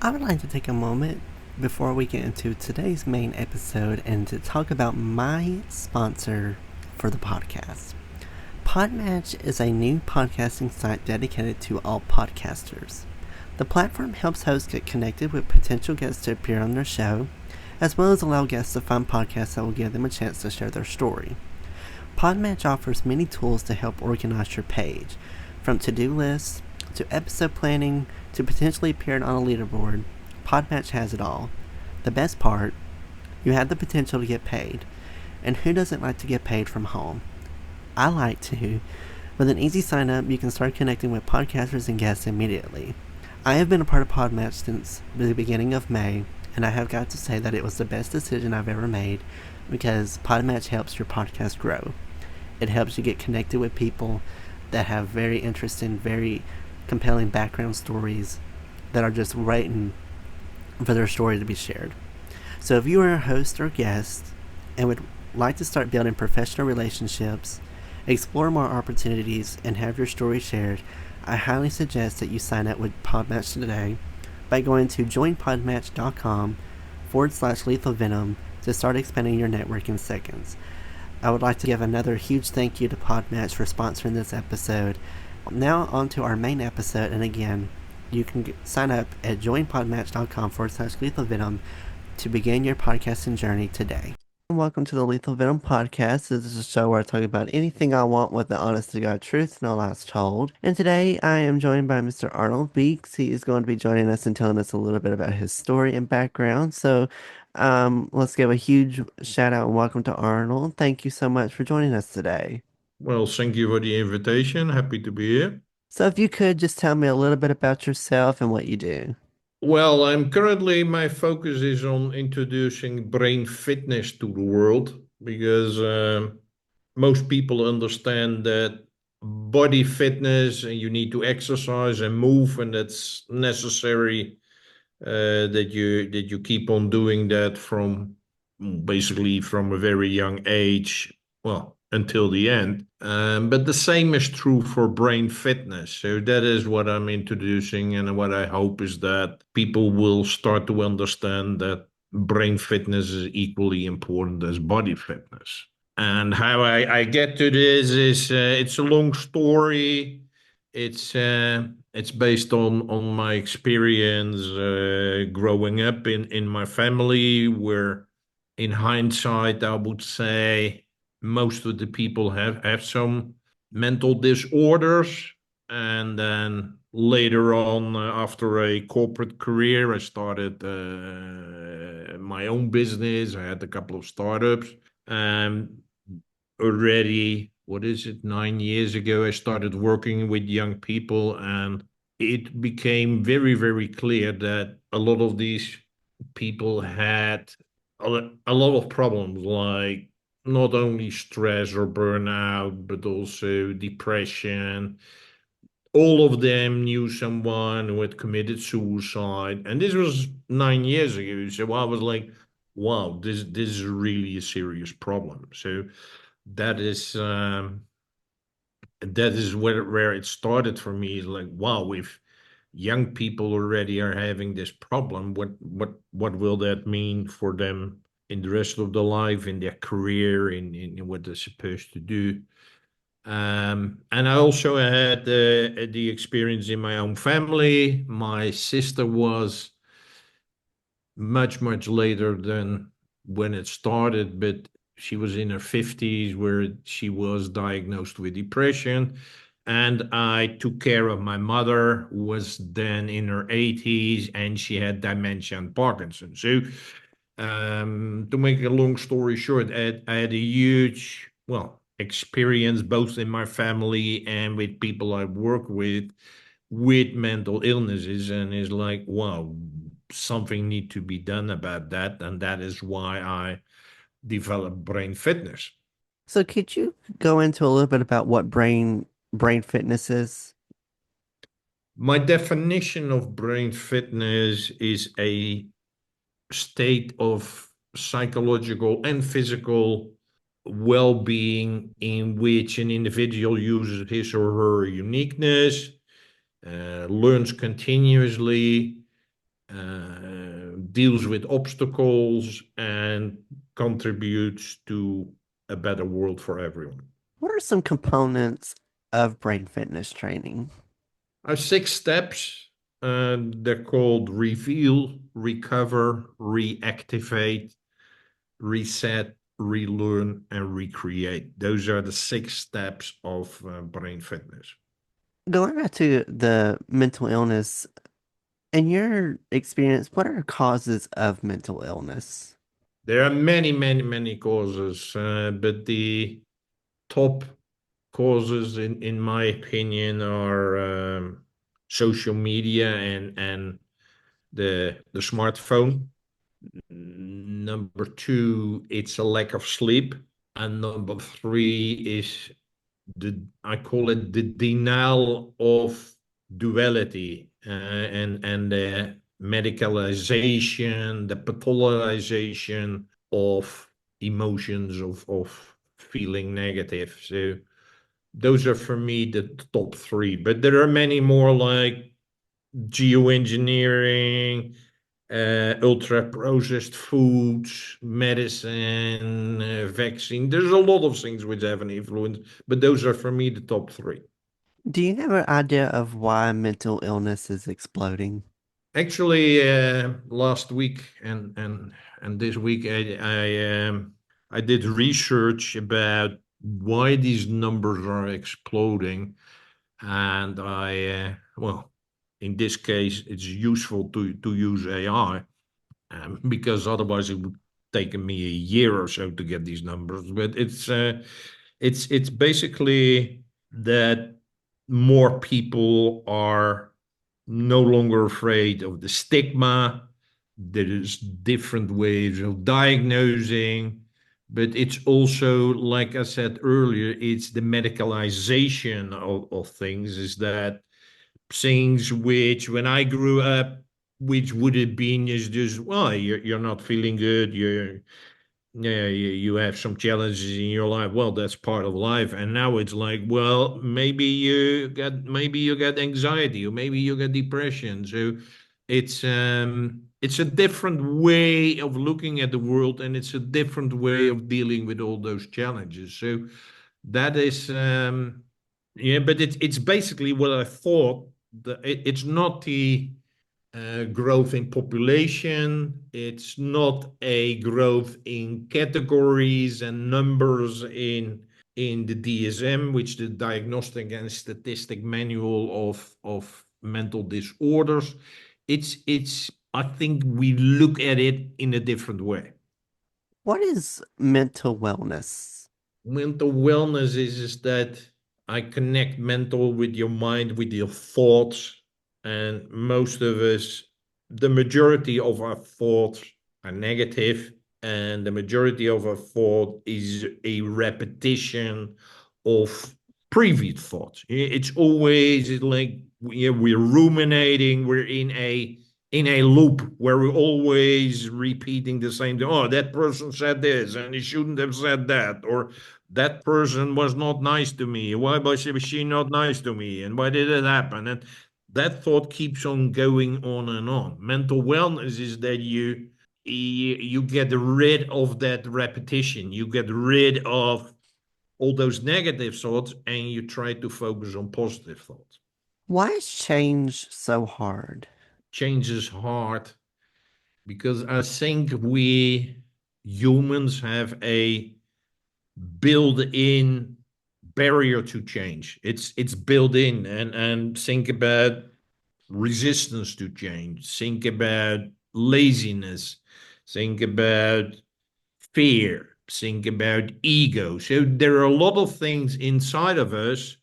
I would like to take a moment before we get into today's main episode and to talk about my sponsor for the podcast. Podmatch is a new podcasting site dedicated to all podcasters. The platform helps hosts get connected with potential guests to appear on their show, as well as allow guests to find podcasts that will give them a chance to share their story. Podmatch offers many tools to help organize your page, from to-do lists to episode planning to potentially appearing on a leaderboard. Podmatch has it all. The best part, you have the potential to get paid. And who doesn't like to get paid from home? I like to. With an easy sign up, you can start connecting with podcasters and guests immediately. I have been a part of Podmatch since the beginning of May, and I have got to say that it was the best decision I've ever made because Podmatch helps your podcast grow. It helps you get connected with people that have very interesting, very compelling background stories that are just waiting for their story to be shared. So if you are a host or guest and would like to start building professional relationships, explore more opportunities, and have your story shared, I highly suggest that you sign up with Podmatch today by going to joinpodmatch.com/lethal venom to start expanding your network in seconds. I would like to give another huge thank you to Podmatch for sponsoring this episode. Now on to our main episode, and again, you can sign up at joinpodmatch.com/lethal venom to begin your podcasting journey today. Welcome to the Lethal Venom Podcast. This is a show where I talk about anything I want with the honest to God truth, no lies told. And today I am joined by Mr. Arnold Beekes. He is going to be joining us and telling us a little bit about his story and background. So let's give a huge shout out and welcome to Arnold. Thank you so much for joining us today. Well, thank you for the invitation. Happy to be here. So if you could just tell me a little bit about yourself and what you do. Well, my focus is on introducing brain fitness to the world because most people understand that body fitness and you need to exercise and move, and that's necessary that you keep on doing that from basically from a very young age, well, until the end. But the same is true for brain fitness. So that is what I'm introducing, and what I hope is that people will start to understand that brain fitness is equally important as body fitness. And how I get to this is it's a long story. It's based on my experience growing up in my family, where in hindsight I would say most of the people have some mental disorders. And then later on, after a corporate career, I started my own business. I had a couple of startups. Um, Already, what is it, 9 years ago, I started working with young people, and it became very, very clear that a lot of these people had a lot of problems, like not only stress or burnout, but also depression. All of them knew someone who had committed suicide, and this was 9 years ago. So I was like, wow, this is really a serious problem. So that is where it started for me. Is like, wow, if young people already are having this problem, what will that mean for them in the rest of their life, in their career, in what they're supposed to do? And I also had the experience in my own family. My sister was much later than when it started, but she was in her 50s where she was diagnosed with depression. And I took care of my mother, who was then in her 80s, and she had dementia and Parkinson's. So, to make a long story short, I had a huge, well, experience both in my family and with people I work with mental illnesses, and it's like, wow, something need to be done about that. And that is why I developed brain fitness. So could you go into a little bit about what brain fitness is? My definition of brain fitness is a state of psychological and physical well-being in which an individual uses his or her uniqueness, learns continuously, deals with obstacles, and contributes to a better world for everyone. What are some components of brain fitness training? I have 6 steps. They're called reveal, recover, reactivate, reset, relearn, and recreate. Those are the 6 steps of brain fitness. Going back to the mental illness, in your experience, what are causes of mental illness? There are many, many, many causes, but the top causes, in my opinion, are social media and the smartphone. Number two, it's a lack of sleep. And number three is I call it the denial of duality, and the medicalization, the pathologization of emotions, of feeling negative. So those are for me the top three. But there are many more, like geoengineering, ultra processed foods, medicine, vaccine. There's a lot of things which have an influence, but those are for me the top three. Do you have an idea of why mental illness is exploding? Actually, last week and this week, I did research about why these numbers are exploding, and well, in this case, it's useful to use AI. Because otherwise it would take me a year or so to get these numbers. But it's basically that more people are no longer afraid of the stigma. There is different ways of diagnosing, but it's also, like I said earlier, it's the medicalization of things. Is that things which, when I grew up, which would have been is just, well, you're not feeling good, yeah, you have some challenges in your life. Well, that's part of life. And now it's like, well, maybe you got anxiety, or maybe you got depression. So it's a different way of looking at the world, and it's a different way of dealing with all those challenges. So that is yeah, but it's basically what I thought. It's not the growth in population. It's not a growth in categories and numbers in the DSM, which the Diagnostic and Statistic Manual of Mental Disorders. It's I think we look at it in a different way. What is mental wellness? Mental wellness is that I connect mental with your mind, with your thoughts. And most of us, the majority of our thoughts are negative, and the majority of our thought is a repetition of previous thoughts. It's always like, yeah, we're ruminating, we're in a loop where we're always repeating the same thing. Oh, that person said this and he shouldn't have said that. Or that person was not nice to me. Why was she not nice to me? And why did it happen? And that thought keeps on going on and on. Mental wellness is that you get rid of that repetition. You get rid of all those negative thoughts, and you try to focus on positive thoughts. Why is change so hard? Change is hard because I think we humans have a built-in barrier to change. It's built in, and think about resistance to change. Think about laziness. Think about fear. Think about ego. So there are a lot of things inside of us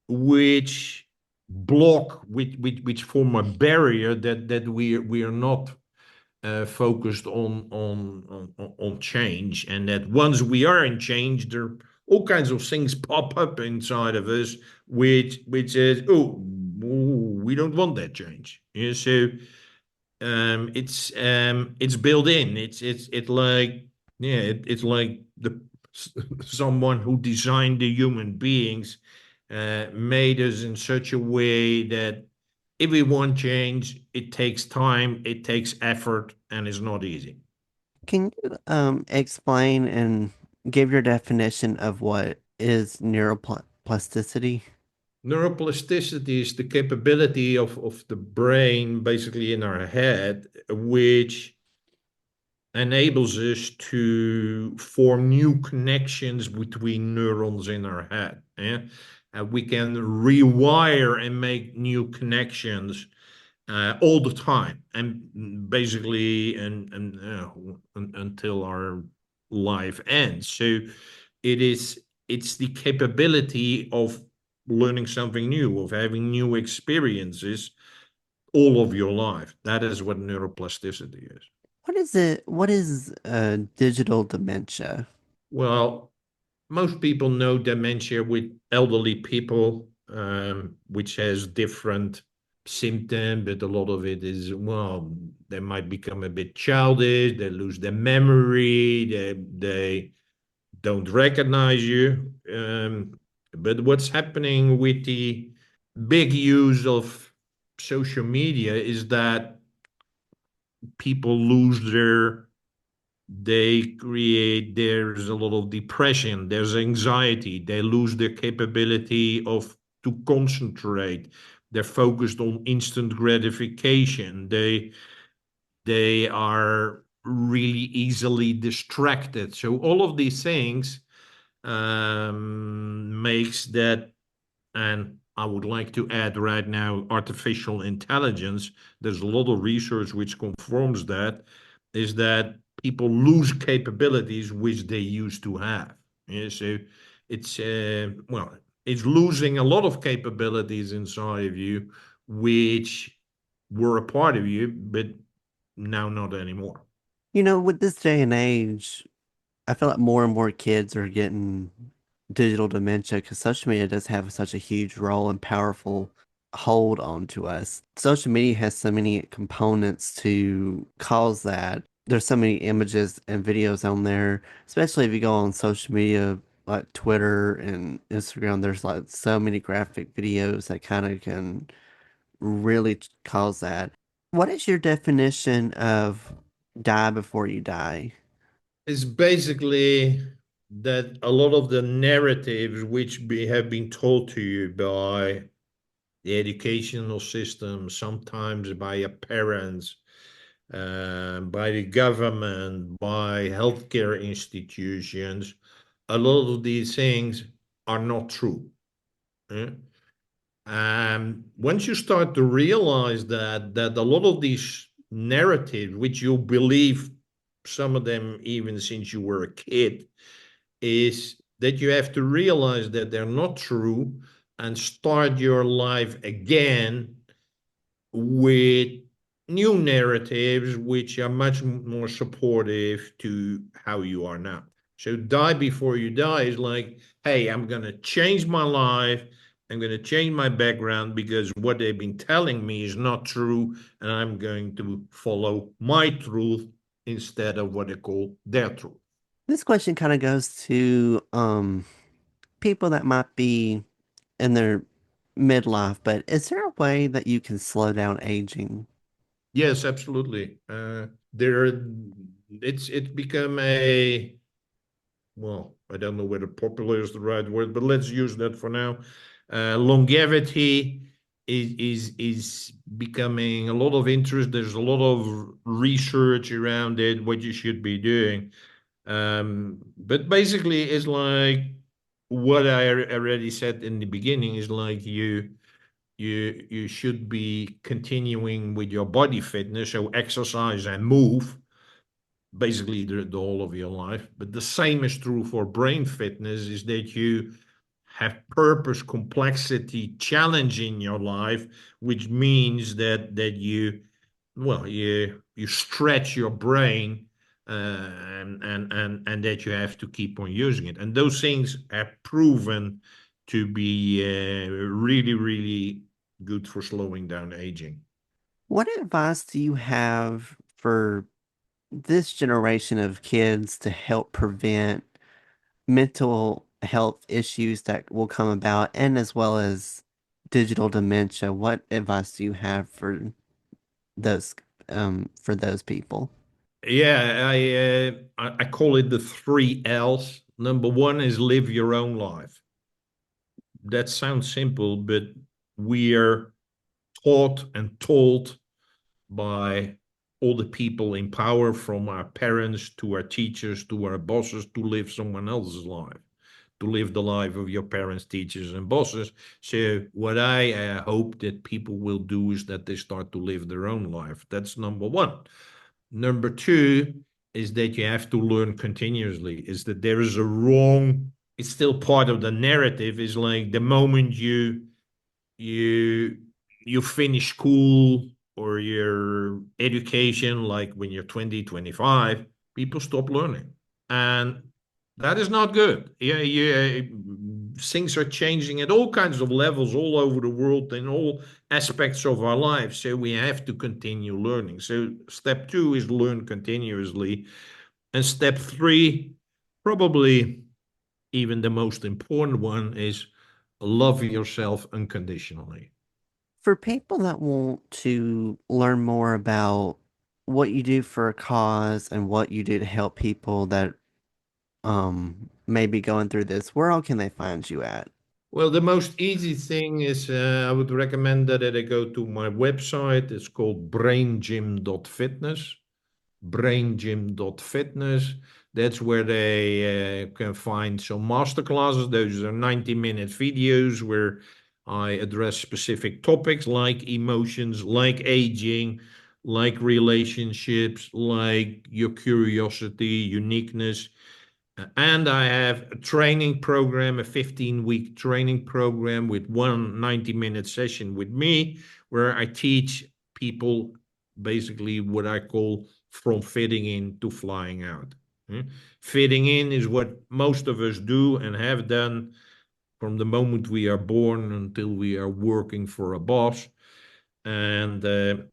which block, which form a barrier that we are not focused on change, and that once we are in change, there all kinds of things pop up inside of us, which says, oh, we don't want that change. Yeah, so it's built in. It's like, yeah, it's like the someone who designed the human beings made us in such a way that if we want change, it takes time, it takes effort, and it's not easy. Can you explain and give your definition of what is neuroplasticity? Neuroplasticity is the capability of the brain, basically in our head, which enables us to form new connections between neurons in our head. Yeah? We can rewire and make new connections all the time, and basically, until our life ends. So it is it's the capability of learning something new, of having new experiences all of your life. That is what neuroplasticity is. What is it? What is digital dementia? Well, most people know dementia with elderly people, which has different symptoms, but a lot of it is, well, they might become a bit childish, they lose their memory, they don't recognize you. But what's happening with the big use of social media is that people lose there's a lot of depression, there's anxiety, they lose their capability of to concentrate, they're focused on instant gratification, they are really easily distracted. So all of these things makes that, and I would like to add right now, artificial intelligence. There's a lot of research which confirms that, is that people lose capabilities which they used to have. Yeah, so it's well, it's losing a lot of capabilities inside of you, which were a part of you, but now not anymore. With this day and age, I feel like more and more kids are getting digital dementia because social media does have such a huge role and powerful hold on to us. Social media has so many components to cause that. There's so many images and videos on there, especially if you go on social media like Twitter and Instagram. There's like so many graphic videos that kind of can really cause that. What is your definition of die before you die? It's basically that a lot of the narratives which have been told to you by the educational system, sometimes by your parents, by the government, by healthcare institutions, a lot of these things are not true. eh? Once you start to realize that a lot of these narratives, which you believe, some of them even since you were a kid, is that you have to realize that they're not true and start your life again with new narratives which are much more supportive to how you are now. So die before you die is like, hey, I'm going to change my life. I'm going to change my background because what they've been telling me is not true. And I'm going to follow my truth instead of what they call their truth. This question kind of goes to people that might be in their midlife, but is there a way that you can slow down aging? Yes, absolutely. There, it's become a, well, I don't know whether popular is the right word, but let's use that for now. Longevity is becoming a lot of interest. There's a lot of research around it, what you should be doing. But basically, it's like what I already said in the beginning is like you should be continuing with your body fitness, so exercise and move basically the whole of your life. But the same is true for brain fitness, is that you have purpose, complexity, challenge in your life, which means that you, well, you stretch your brain, and that you have to keep on using it. And those things are proven to be really, really good for slowing down aging. What advice do you have for this generation of kids to help prevent mental health issues that will come about, and as well as digital dementia. What advice do you have those for those people? Yeah, I call it the three L's. Number one is live your own life. That sounds simple, but we are taught and told by all the people in power, from our parents to our teachers to our bosses, to live someone else's life, to live the life of your parents, teachers, and bosses. So, what I hope that people will do is that they start to live their own life. That's number one. Number two is that you have to learn continuously, is that there is a wrong, it's still part of the narrative, is like the moment you you finish school or your education, like when you're 20, 25, people stop learning, and that is not good. Things are changing at all kinds of levels all over the world in all aspects of our lives, so we have to continue learning. So step two is learn continuously, and step three, probably even the most important one, is love yourself unconditionally. For people that want to learn more about what you do for a cause and what you do to help people that may be going through this, where all can they find you at? Well, the most easy thing is I would recommend that they go to my website. It's called braingym.fitness. Braingym.fitness. That's where they can find some masterclasses. Those are 90-minute videos where I address specific topics like emotions, like aging, like relationships, like your curiosity, uniqueness. And I have a training program, a 15-week training program with one 90-minute session with me, where I teach people basically what I call from fitting in to flying out. Fitting in is what most of us do and have done from the moment we are born until we are working for a boss. And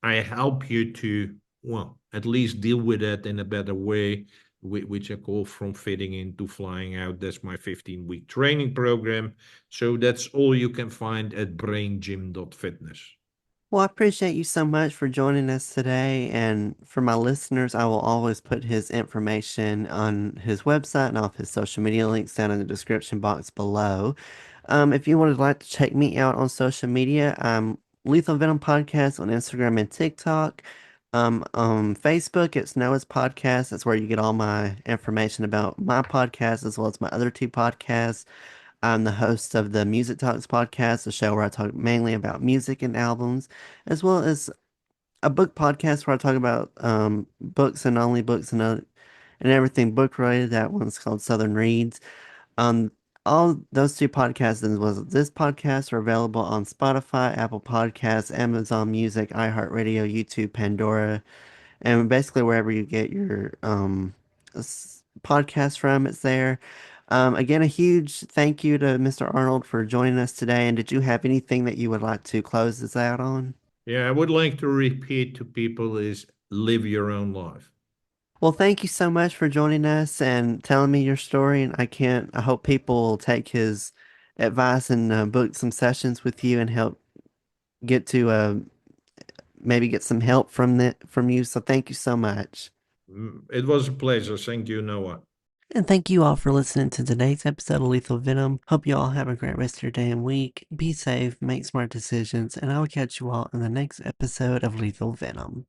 I help you to, well, at least deal with that in a better way, which I call from fitting in to flying out. That's my 15-week training program. So that's all you can find at braingym.fitness. Well, I appreciate you so much for joining us today. And for my listeners, I will always put his information on his website and all of his social media links down in the description box below. If you would like to check me out on social media, I'm Lethal Venom Podcast on Instagram and TikTok. On Facebook, it's Noah's Podcast. That's where you get all my information about my podcast as well as my other two podcasts. I'm the host of the Music Talks podcast, a show where I talk mainly about music and albums, as well as a book podcast where I talk about books and only books and everything book related. That one's called Southern Reads. Um, all those two podcasts, as well as this podcast, are available on Spotify, Apple Podcasts, Amazon Music, iHeartRadio, YouTube, Pandora, and basically wherever you get your podcast from, it's there. Again, a huge thank you to Mr. Arnold for joining us today. And did you have anything that you would like to close this out on? Yeah, I would like to repeat to people is live your own life. Well, thank you so much for joining us and telling me your story. And I hope people will take his advice and book some sessions with you and help get to maybe get some help from you. So thank you so much. It was a pleasure. Thank you, Noah. And thank you all for listening to today's episode of Lethal Venom. Hope you all have a great rest of your day and week. Be safe, make smart decisions, and I will catch you all in the next episode of Lethal Venom.